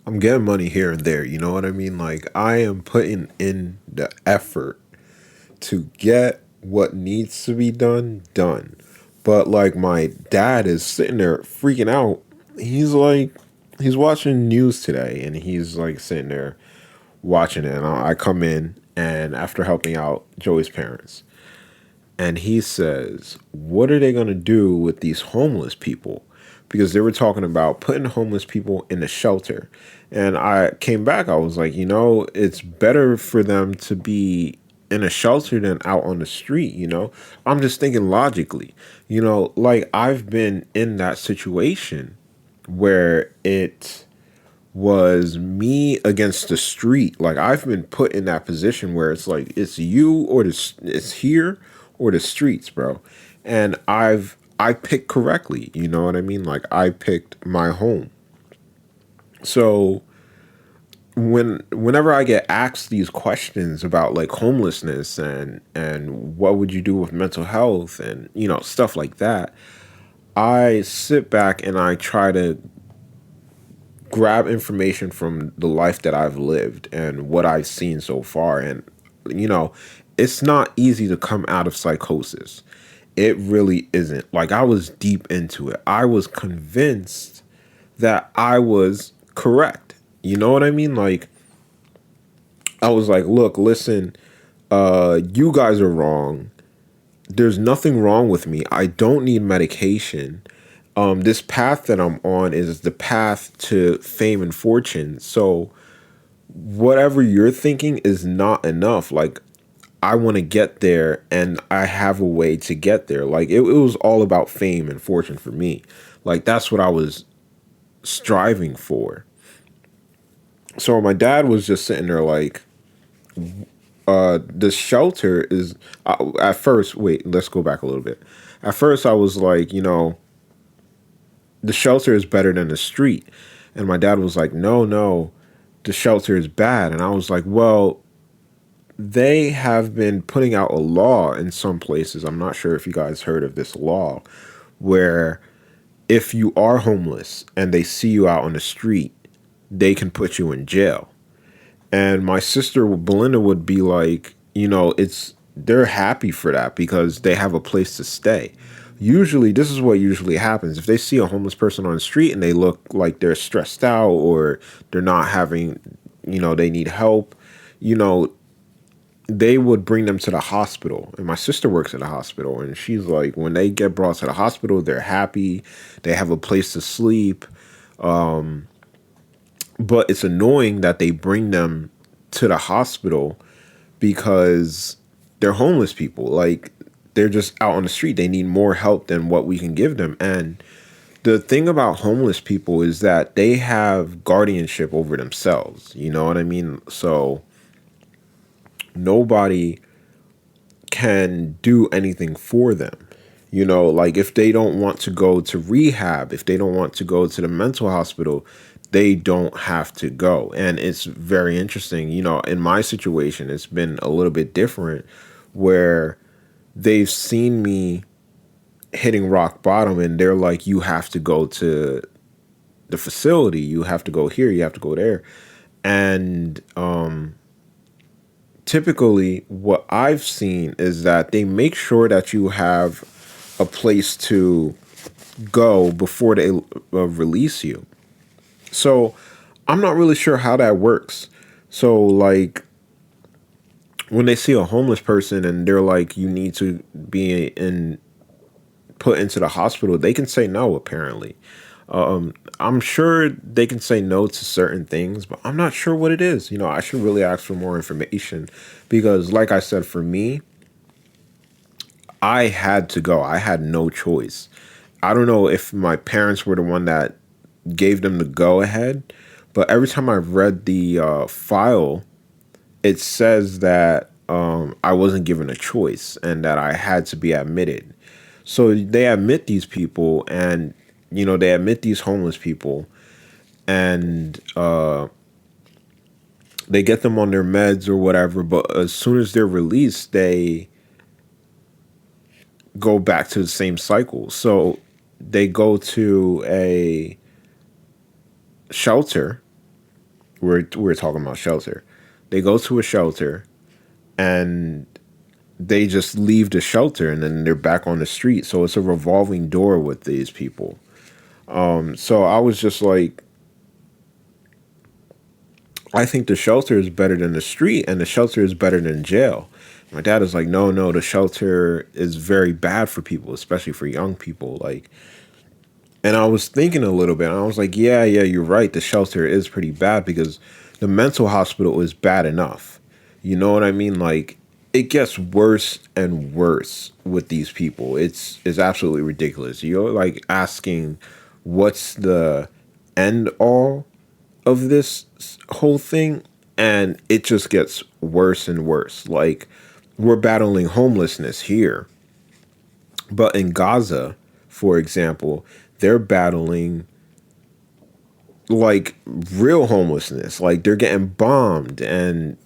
I'm getting money here and there. You know what I mean? Like I am putting in the effort to get what needs to be done. But like my dad is sitting there freaking out. He's like, he's watching news today, and he's like sitting there watching it. And I come in, and after helping out Joey's parents, and he says, "What are they going to do with these homeless people?" Because they were talking about putting homeless people in a shelter. And I came back, I was like, it's better for them to be in a shelter than out on the street. I'm just thinking logically, like I've been in that situation where it was me against the street. Like I've been put in that position where it's like it's you or it's here or the streets, bro. And I picked correctly, you know what I mean? Like I picked my home. So whenever I get asked these questions about like homelessness and what would you do with mental health and stuff like that, I sit back and I try to grab information from the life that I've lived and what I've seen so far. And, you know, it's not easy to come out of psychosis. It really isn't. Like, I was deep into it. I was convinced that I was correct. You know what I mean? Like, I was like, look, listen, you guys are wrong. There's nothing wrong with me. I don't need medication. This path that I'm on is the path to fame and fortune. So whatever you're thinking is not enough. Like I want to get there and I have a way to get there. Like it was all about fame and fortune for me. Like that's what I was striving for. So my dad was just sitting there like, the shelter is at first, wait, let's go back a little bit. At first I was like, the shelter is better than the street. And my dad was like, no, no, the shelter is bad. And I was like, well, they have been putting out a law in some places. I'm not sure if you guys heard of this law where if you are homeless and they see you out on the street, they can put you in jail. And my sister Belinda would be like, they're happy for that because they have a place to stay. Usually, this is what usually happens. If they see a homeless person on the street and they look like they're stressed out or they're not having, they need help, you know, they would bring them to the hospital. And my sister works at a hospital, and she's like, when they get brought to the hospital, they're happy, they have a place to sleep. But it's annoying that they bring them to the hospital because they're homeless people. Like they're just out on the street. They need more help than what we can give them. And the thing about homeless people is that they have guardianship over themselves. You know what I mean? So nobody can do anything for them. Like if they don't want to go to rehab, if they don't want to go to the mental hospital, they don't have to go. And it's very interesting. In my situation, it's been a little bit different where they've seen me hitting rock bottom and they're like, you have to go to the facility, you have to go here, you have to go there. And typically what I've seen is that they make sure that you have a place to go before they release you. So I'm not really sure how that works. So like when they see a homeless person and they're like, you need to be in put into the hospital, they can say no, apparently. I'm sure they can say no to certain things, but I'm not sure what it is. I should really ask for more information because, like I said, for me, I had to go. I had no choice. I don't know if my parents were the one that gave them the go ahead, but every time I've read the file, it says that I wasn't given a choice and that I had to be admitted. So they admit these people and, they admit these homeless people and they get them on their meds or whatever. But as soon as they're released, they go back to the same cycle. So they go to a shelter we're talking about shelter. They go to a shelter and they just leave the shelter and then they're back on the street. So it's a revolving door with these people. So I was just like, I think the shelter is better than the street and the shelter is better than jail. My dad is like, no, no, the shelter is very bad for people, especially for young people. Like, and I was thinking a little bit. And I was like, yeah, you're right. The shelter is pretty bad because the mental hospital is bad enough. You know what I mean? Like, it gets worse and worse with these people. It's absolutely ridiculous. You're like asking, what's the end all of this whole thing? And it just gets worse and worse. Like, we're battling homelessness here, but in Gaza, for example, they're battling like real homelessness. Like they're getting bombed, and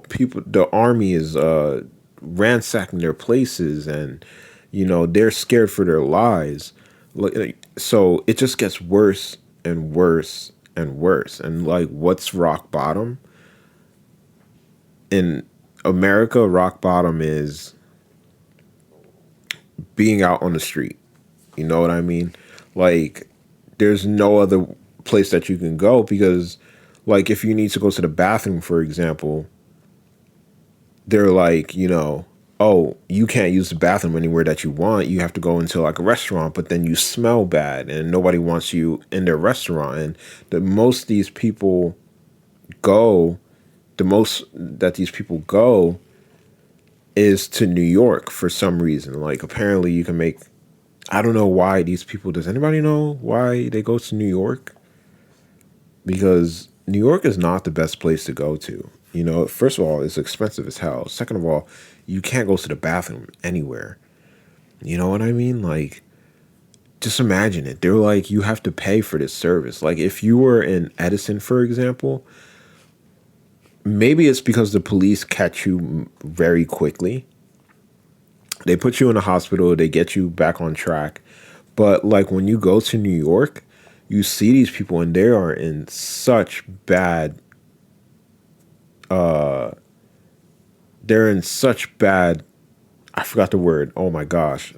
people, the army is ransacking their places, and they're scared for their lives. So it just gets worse and worse and worse. And like, what's rock bottom in America? Rock bottom is being out on the street. You know what I mean? Like, there's no other place that you can go because, like, if you need to go to the bathroom, for example, they're like, oh, you can't use the bathroom anywhere that you want. You have to go into like a restaurant, but then you smell bad and nobody wants you in their restaurant. And the most these people go, the most that these people go is to New York for some reason. Like, apparently you can make, I don't know why these people, does anybody know why they go to New York? Because New York is not the best place to go to. First of all, it's expensive as hell. Second of all, you can't go to the bathroom anywhere. You know what I mean? Like, just imagine it. They're like, you have to pay for this service. Like, if you were in Edison, for example, maybe it's because the police catch you very quickly. They put you in a hospital, they get you back on track. But like when you go to New York, you see these people and they are in such bad they're in such bad, I forgot the word. Oh my gosh.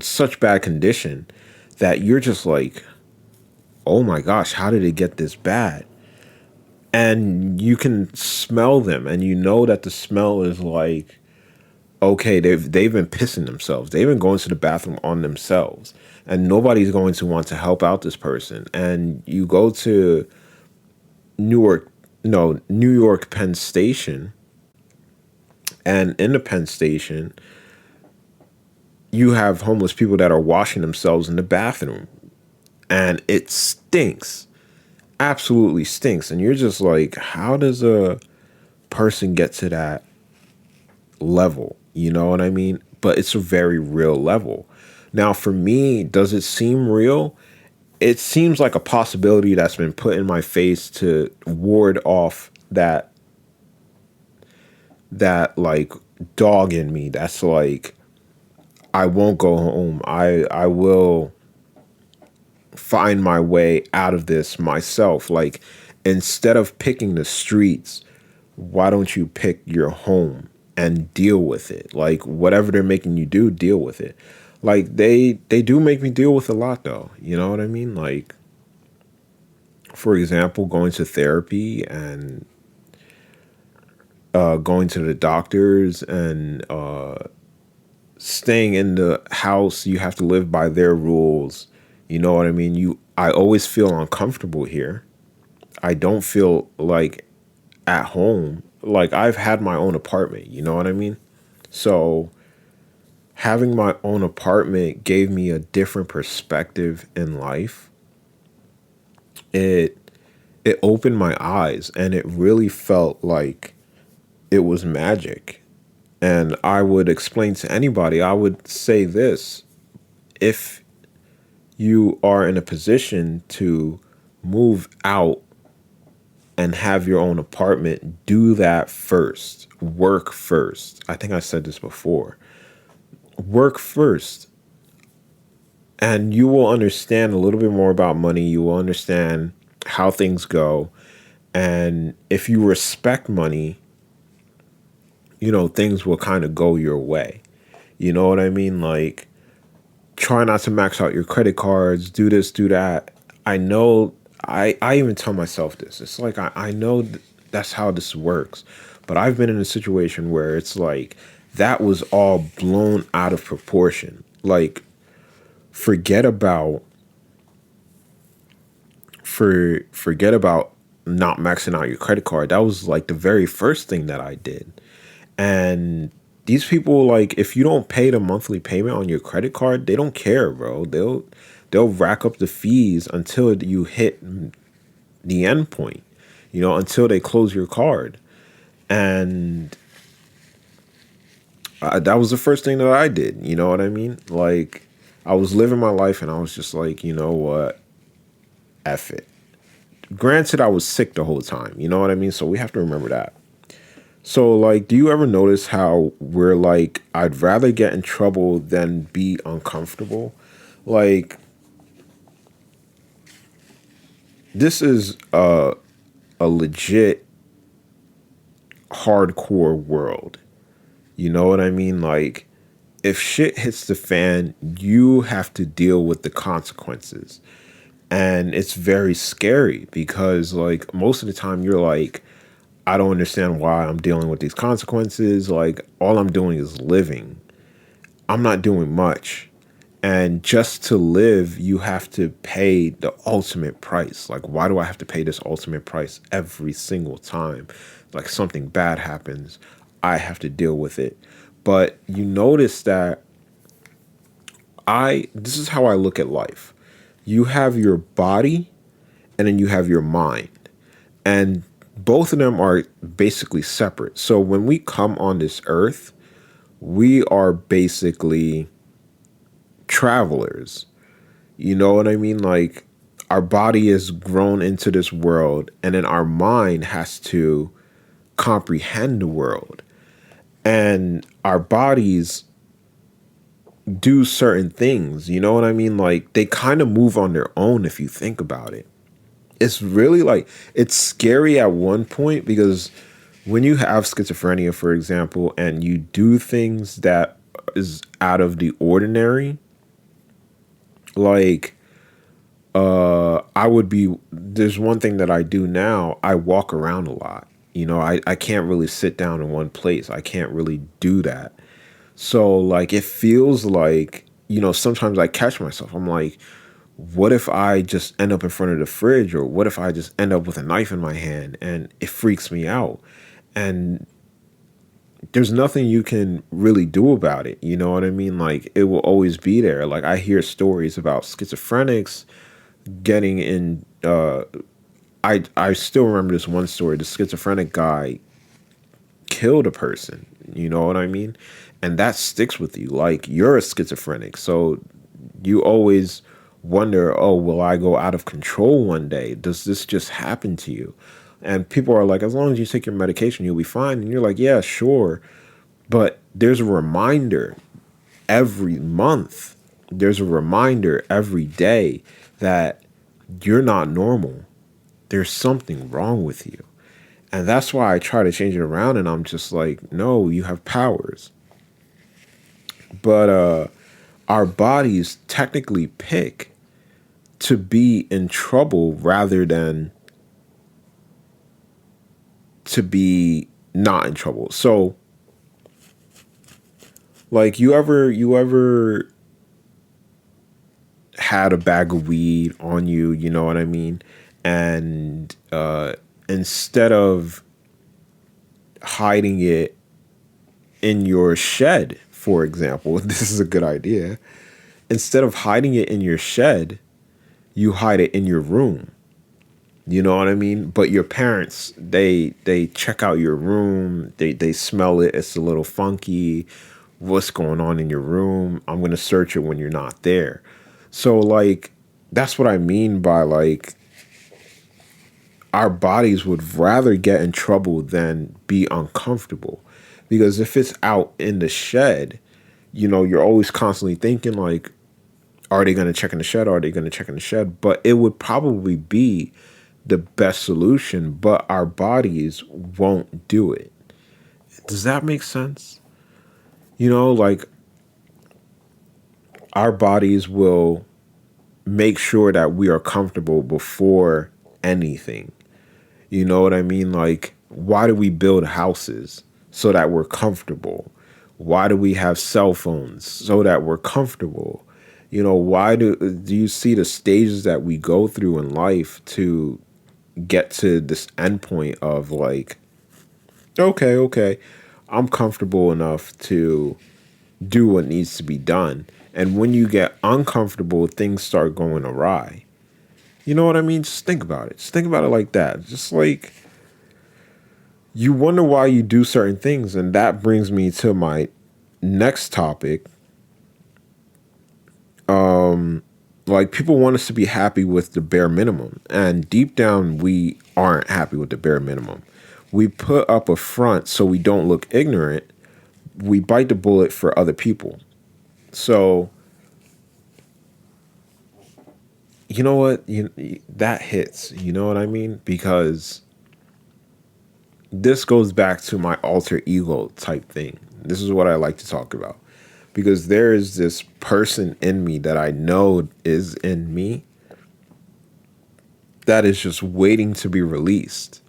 Such bad condition that you're just like, "Oh my gosh, how did it get this bad?" And you can smell them and you know that the smell is like, okay, they've been pissing themselves. They've been going to the bathroom on themselves, and nobody's going to want to help out this person. And you go to New York Penn Station, and in the Penn Station, you have homeless people that are washing themselves in the bathroom, and it stinks, absolutely stinks. And you're just like, how does a person get to that level? You know what I mean? But it's a very real level. Now, for me, does it seem real? It seems like a possibility that's been put in my face to ward off that like dog in me that's like, I won't go home. I will find my way out of this myself. Like, instead of picking the streets, why don't you pick your home and deal with it? Like, whatever they're making you do, deal with it. Like, they do make me deal with a lot though. You know what I mean? Like, for example, going to therapy and going to the doctors and staying in the house. You have to live by their rules. You know what I mean? I always feel uncomfortable here. I don't feel like at home. Like, I've had my own apartment, you know what I mean? So having my own apartment gave me a different perspective in life. It it opened my eyes and it really felt like it was magic. And I would explain to anybody, I would say this: if you are in a position to move out and have your own apartment, do that first. Work first. I think I said this before. Work first. And you will understand a little bit more about money. You will understand how things go. And if you respect money, you know, things will kind of go your way. You know what I mean? Like, try not to max out your credit cards, do this, do that. I know, I even tell myself this. It's like, I know that's how this works. But I've been in a situation where it's like, that was all blown out of proportion. Like, forget about, forget about not maxing out your credit card. That was like the very first thing that I did. And these people, like, if you don't pay the monthly payment on your credit card, they don't care, bro. They'll rack up the fees until you hit the end point, you know, until they close your card. And that was the first thing that I did. You know what I mean? Like, I was living my life and I was just like, you know what? F it. Granted, I was sick the whole time. You know what I mean? So we have to remember that. So, like, do you ever notice how we're like, I'd rather get in trouble than be uncomfortable? Like, this is a legit hardcore world. You know what I mean? Like, if shit hits the fan, you have to deal with the consequences. And it's very scary because, like, most of the time you're like, I don't understand why I'm dealing with these consequences. Like, all I'm doing is living. I'm not doing much. And just to live, you have to pay the ultimate price. Like, why do I have to pay this ultimate price every single time? Like, something bad happens, I have to deal with it. But you notice that this is how I look at life. You have your body and then you have your mind. And both of them are basically separate. So when we come on this earth, we are basically travelers. You know what I mean? Like, our body is grown into this world, and then our mind has to comprehend the world. And our bodies do certain things. You know what I mean? Like, they kind of move on their own if you think about it. It's really like, it's scary at one point because when you have schizophrenia, for example, and you do things that is out of the ordinary, like, there's one thing that I do now. I walk around a lot. You know, I can't really sit down in one place. I can't really do that. So, like, it feels like, you know, sometimes I catch myself. I'm like, what if I just end up in front of the fridge, or what if I just end up with a knife in my hand? And it freaks me out. And there's nothing you can really do about it. You know what I mean? Like, it will always be there. Like, I hear stories about schizophrenics getting in. I still remember this one story. The schizophrenic guy killed a person. You know what I mean? And that sticks with you. Like, you're a schizophrenic, so you always wonder, oh, will I go out of control one day? Does this just happen to you? And people are like, as long as you take your medication, you'll be fine. And you're like, yeah, sure. But there's a reminder every month. There's a reminder every day that you're not normal. There's something wrong with you. And that's why I try to change it around. And I'm just like, no, you have powers. But our bodies technically pick to be in trouble rather than to be not in trouble. So, like, you ever had a bag of weed on you, you know what I mean? And instead of hiding it in your shed, for example, this is a good idea. Instead of hiding it in your shed, you hide it in your room. You know what I mean? But your parents, they check out your room. They smell it. It's a little funky. What's going on in your room? I'm going to search it when you're not there. So, like, that's what I mean by, like, our bodies would rather get in trouble than be uncomfortable. Because if it's out in the shed, you know, you're always constantly thinking, like, are they going to check in the shed? Are they going to check in the shed? But it would probably be the best solution, but our bodies won't do it. Does that make sense? Like our bodies will make sure that we are comfortable before anything. You know what I mean? Like, why do we build houses? So that we're comfortable. Why do we have cell phones? So that we're comfortable. Why do you see the stages that we go through in life to get to this endpoint of like, okay, I'm comfortable enough to do what needs to be done. And when you get uncomfortable, things start going awry. You know what I mean? Just think about it. Just think about it like that. Just like you wonder why you do certain things. And that brings me to my next topic. Like people want us to be happy with the bare minimum. And deep down, we aren't happy with the bare minimum. We put up a front so we don't look ignorant. We bite the bullet for other people. So, you know what? That hits. You know what I mean? Because this goes back to my alter ego type thing. This is what I like to talk about. Because there is this person in me that I know is in me that is just waiting to be released.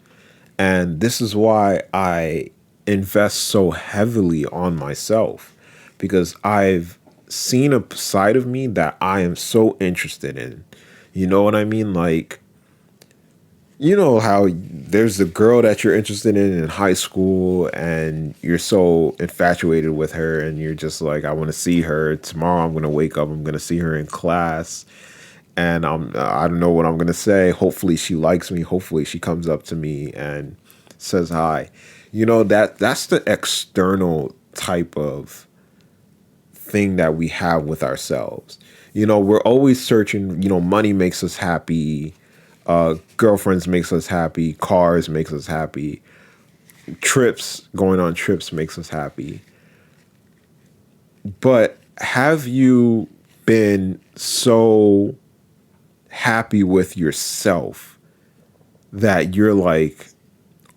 And this is why I invest so heavily on myself, because I've seen a side of me that I am so interested in. You know what I mean? Like, you know how there's the girl that you're interested in high school and you're so infatuated with her and you're just like, I want to see her tomorrow. I'm going to wake up. I'm going to see her in class and I don't know what I'm going to say. Hopefully she likes me. Hopefully she comes up to me and says hi. That's the external type of thing that we have with ourselves. We're always searching, money makes us happy. Girlfriends makes us happy. Cars makes us happy. Going on trips makes us happy. But have you been so happy with yourself that you're like,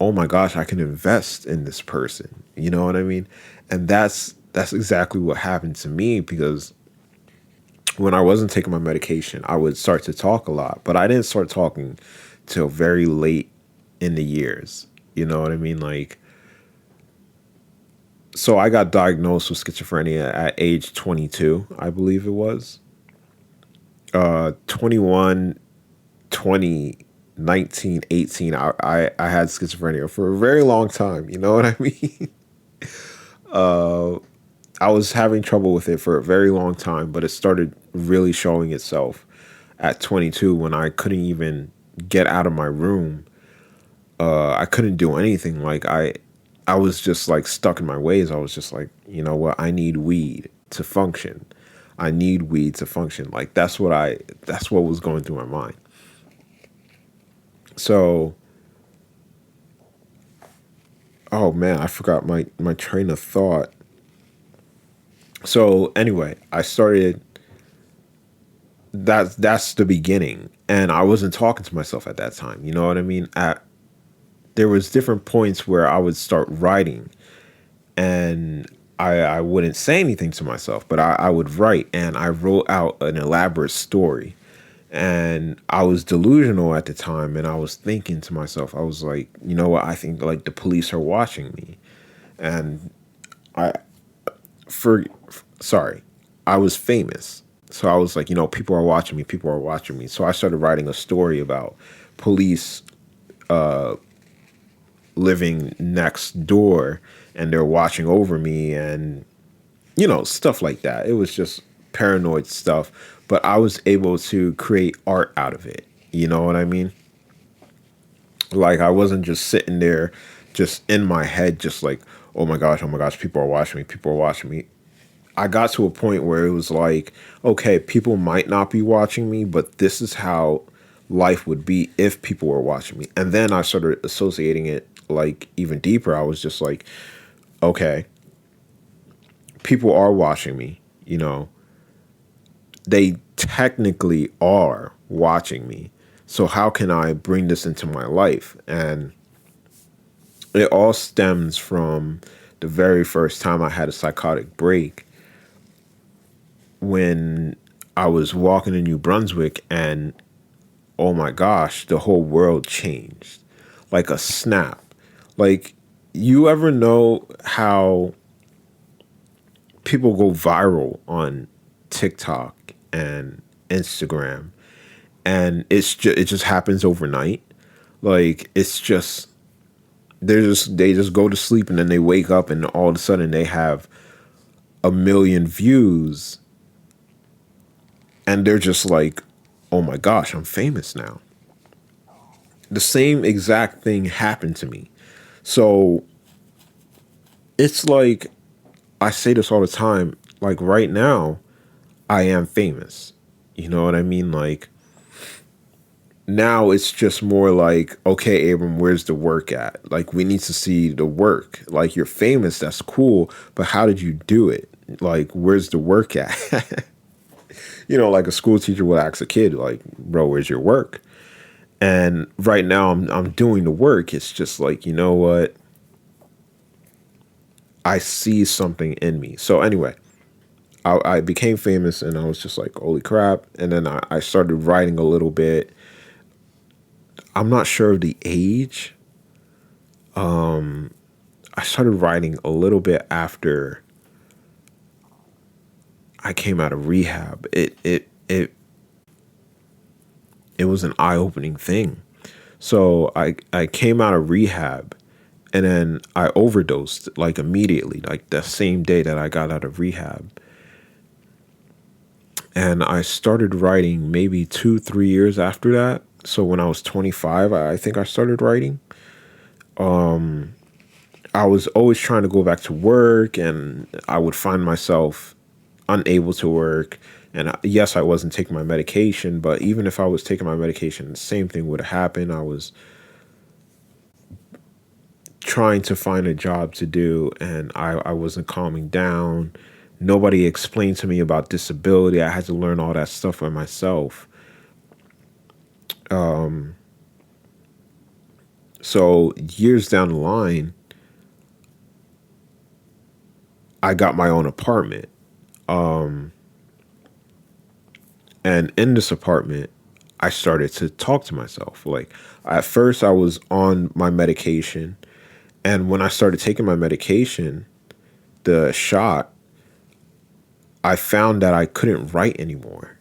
oh my gosh, I can invest in this person? You know what I mean? And that's exactly what happened to me, because when I wasn't taking my medication, I would start to talk a lot, but I didn't start talking till very late in the years. You know what I mean? Like, so I got diagnosed with schizophrenia at age 22, I believe it was. 21, 20, 19, 18, I had schizophrenia for a very long time. You know what I mean? I was having trouble with it for a very long time, but it started really showing itself at 22 when I couldn't even get out of my room. I couldn't do anything. Like I was just like stuck in my ways. I was just like, you know what? I need weed to function. I need weed to function. Like that's what was going through my mind. So, oh man, I forgot my train of thought. So anyway, I started. That's the beginning, and I wasn't talking to myself at that time. You know what I mean? There was different points where I would start writing, and I wouldn't say anything to myself, but I would write, and I wrote out an elaborate story, and I was delusional at the time, and I was thinking to myself, I was like, you know what? I think like the police are watching me, and I for sorry, I was famous. So I was like, people are watching me, people are watching me. So I started writing a story about police living next door and they're watching over me and, stuff like that. It was just paranoid stuff, but I was able to create art out of it. You know what I mean? Like I wasn't just sitting there just in my head, just like, oh my gosh, people are watching me, people are watching me. I got to a point where it was like, okay, people might not be watching me, but this is how life would be if people were watching me. And then I started associating it like even deeper. I was just like, okay, people are watching me, they technically are watching me. So how can I bring this into my life? And it all stems from the very first time I had a psychotic break, when I was walking in New Brunswick, and oh my gosh, the whole world changed like a snap. Like, you ever know how people go viral on TikTok and Instagram, and it just happens overnight? Like, it's just they just go to sleep, and then they wake up, and all of a sudden they have a million views, and they're just like, oh my gosh, I'm famous now. The same exact thing happened to me. So it's like, I say this all the time, like right now, I am famous. You know what I mean? Like, now it's just more like, okay, Abram, where's the work at? Like, we need to see the work. Like, you're famous, that's cool, but how did you do it? Like, where's the work at? Like a school teacher would ask a kid, like, bro, where's your work? And right now I'm doing the work. It's just like, you know what? I see something in me. So anyway, I became famous, and I was just like, holy crap. And then I started writing a little bit. I'm not sure of the age. I started writing a little bit after I came out of rehab. It was an eye-opening thing. So I came out of rehab, and then I overdosed like immediately, like the same day that I got out of rehab. And I started writing maybe 2, 3 years after that. So when I was 25, I think I started writing. I was always trying to go back to work, and I would find myself unable to work. And yes, I wasn't taking my medication, but even if I was taking my medication, the same thing would have happened. I was trying to find a job to do, and I wasn't calming down. Nobody explained to me about disability. I had to learn all that stuff by myself. So years down the line, I got my own apartment. And in this apartment, I started to talk to myself. Like, at first I was on my medication, and when I started taking my medication, the shot, I found that I couldn't write anymore.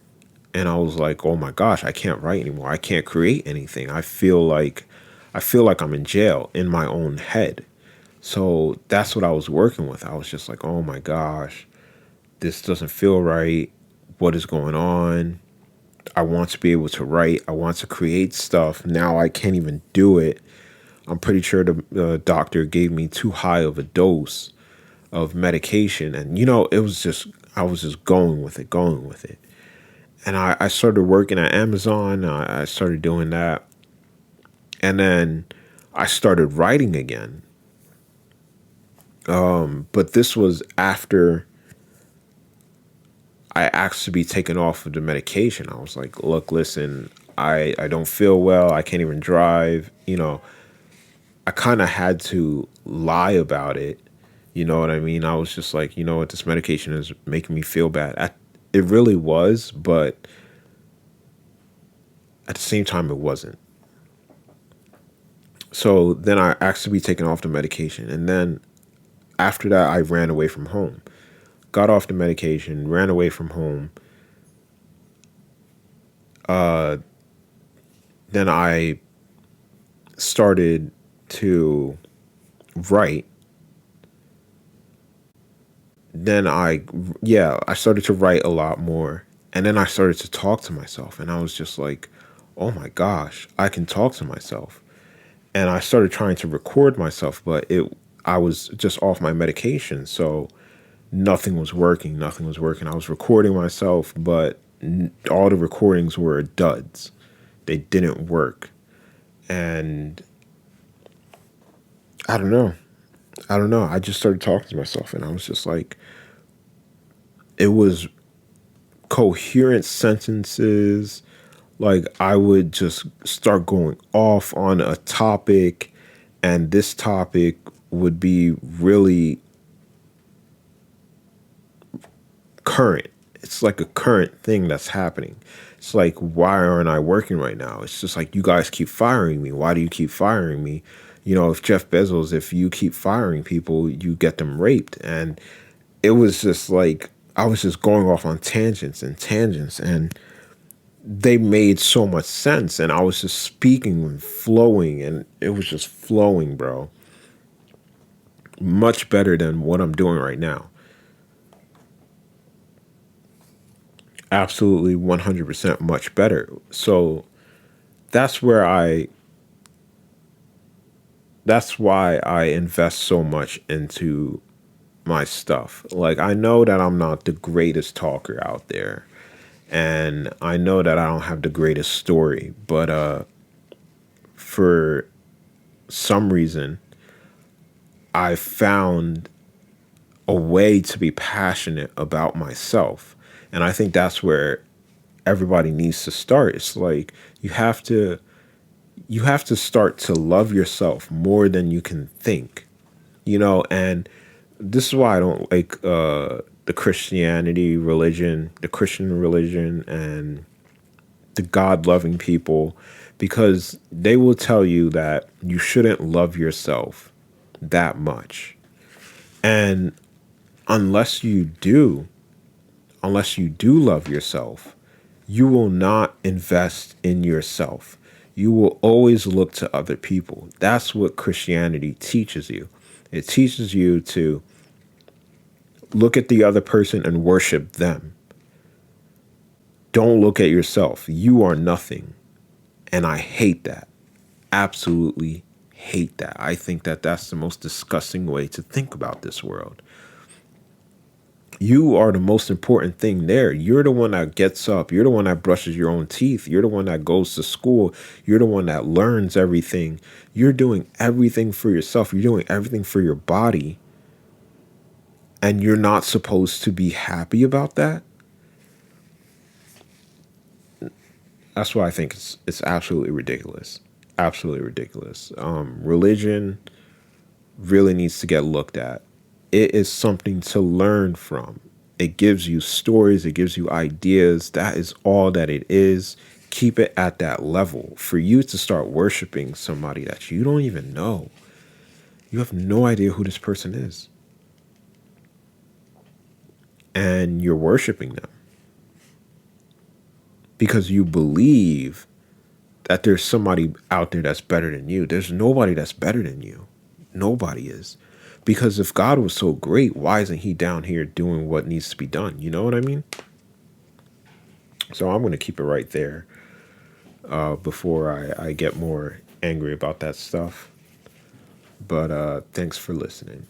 And I was like, oh my gosh, I can't write anymore. I can't create anything. I feel like I'm in jail in my own head. So that's what I was working with. I was just like, oh my gosh, this doesn't feel right. What is going on? I want to be able to write. I want to create stuff. Now I can't even do it. I'm pretty sure the doctor gave me too high of a dose of medication. And, it was just, I was just going with it, going with it. And I started working at Amazon. I started doing that. And then I started writing again. But this was after I asked to be taken off of the medication. I was like, look, listen, I don't feel well. I can't even drive. I kind of had to lie about it. You know what I mean? I was just like, you know what, this medication is making me feel bad. It really was, but at the same time, it wasn't. So then I asked to be taken off the medication. And then after that, I ran away from home. Got off the medication, ran away from home. Then I started to write. I started to write a lot more. And then I started to talk to myself. And I was just like, oh my gosh, I can talk to myself. And I started trying to record myself, but I was just off my medication. So nothing was working. Nothing was working. I was recording myself, but all the recordings were duds. They didn't work. And I don't know. I don't know. I just started talking to myself, and I was just like, it was coherent sentences, Like I would just start going off on a topic, and this topic would be really current. It's like a current thing that's happening. It's like, why aren't I working right now? It's just like, you guys keep firing me. Why do you keep firing me? You know, if Jeff Bezos, if you keep firing people, you get them raped. And it was just like, I was just going off on tangents and tangents, and they made so much sense. And I was just speaking and flowing, and it was just flowing, bro. Much better than what I'm doing right now. Absolutely 100% much better. So that's where I that's why I invest so much into my stuff. Like I know that I'm not the greatest talker out there, and I know that I don't have the greatest story, but for some reason I found a way to be passionate about myself. And I think that's where everybody needs to start. It's like you have to start to love yourself more than you can think, you know. And this is why I don't like the Christianity religion, the Christian religion, and the God loving people, because they will tell you that you shouldn't love yourself that much. And unless you do, unless you do love yourself, you will not invest in yourself. You will always look to other people. That's what Christianity teaches you. It teaches you to look at the other person and worship them. Don't look at yourself. You are nothing. And I hate that. Absolutely hate that. I think that that's the most disgusting way to think about this world. You are the most important thing there. You're the one that gets up. You're the one that brushes your own teeth. You're the one that goes to school. You're the one that learns everything. You're doing everything for yourself. You're doing everything for your body. And you're not supposed to be happy about that. That's why I think it's absolutely ridiculous. Absolutely ridiculous. Religion really needs to get looked at. It is something to learn from. It gives you stories, it gives you ideas. That is all that it is. Keep it at that level. For you to start worshiping somebody that you don't even know, you have no idea who this person is, and you're worshiping them because you believe that there's somebody out there that's better than you. There's nobody that's better than you. Nobody is. Because if God was so great, why isn't he down here doing what needs to be done? You know what I mean? So I'm going to keep it right there before I get more angry about that stuff. But thanks for listening.